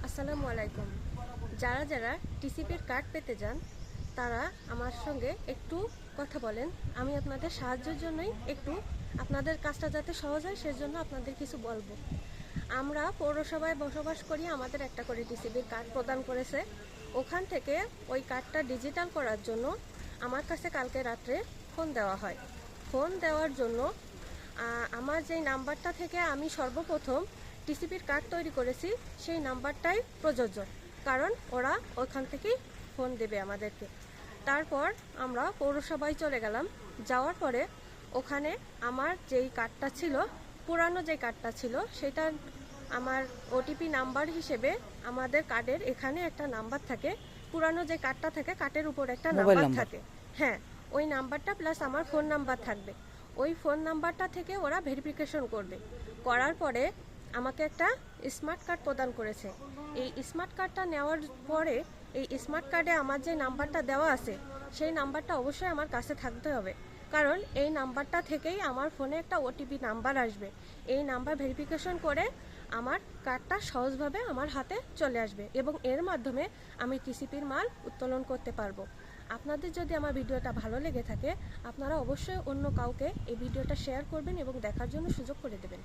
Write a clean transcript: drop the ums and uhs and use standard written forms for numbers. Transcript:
আসসালামু আলাইকুম। যারা যারা টিসিপির কার্ড পেতে যান তারা আমার সঙ্গে একটু কথা বলেন। আমি আপনাদের সাহায্যের জন্যই একটু আপনাদের কাজটা যাতে সহজ হয় সেজন্য আপনাদের কিছু বলবো। আমরা পৌরসভায় বসবাস করি, আমাদের একটা করে টিসিপির কার্ড প্রদান করেছে। ওখান থেকে ওই কার্ডটা ডিজিটাল করার জন্য আমার কাছে কালকে রাত্রে ফোন দেওয়া হয়। ফোন দেওয়ার জন্য আমার যেই নাম্বারটা থেকে আমি সর্বপ্রথম টিসিপির কার্ড তৈরি করেছি সেই নাম্বারটাই প্রযোজ্য, কারণ ওরা ওখান থেকেই ফোন দেবে আমাদেরকে। তারপর আমরা পৌরসভায় চলে গেলাম। যাওয়ার পরে ওখানে আমার যেই কার্ডটা ছিল, পুরানো যে কার্ডটা ছিল, সেটা আমার ওটিপি নাম্বার হিসেবে আমাদের কার্ডের এখানে একটা নাম্বার থাকে। পুরানো যে কার্ডটা থাকে কার্ডের উপর একটা নাম্বার থাকে, হ্যাঁ, ওই নাম্বারটা প্লাস আমার ফোন নাম্বার থাকবে। ওই ফোন নাম্বারটা থেকে ওরা ভেরিফিকেশন করবে। করার পরে আমাকে একটা স্মার্ট কার্ড প্রদান করেছে। এই স্মার্ট কার্ডটা নেওয়ার পরে এই স্মার্ট কার্ডে আমার যে নাম্বারটা দেওয়া আছে সেই নাম্বারটা অবশ্যই আমার কাছে থাকতে হবে, কারণ এই নাম্বারটা থেকেই আমার ফোনে একটা ওটিপি নাম্বার আসবে। এই নাম্বার ভেরিফিকেশন করে আমার কার্ডটা সহজভাবে আমার হাতে চলে আসবে এবং এর মাধ্যমে আমি টিসিপির মাল উত্তোলন করতে পারবো। আপনাদের যদি আমার ভিডিওটা ভালো লেগে থাকে আপনারা অবশ্যই অন্য কাউকে এই ভিডিওটা শেয়ার করবেন এবং দেখার জন্য সুযোগ করে দেবেন।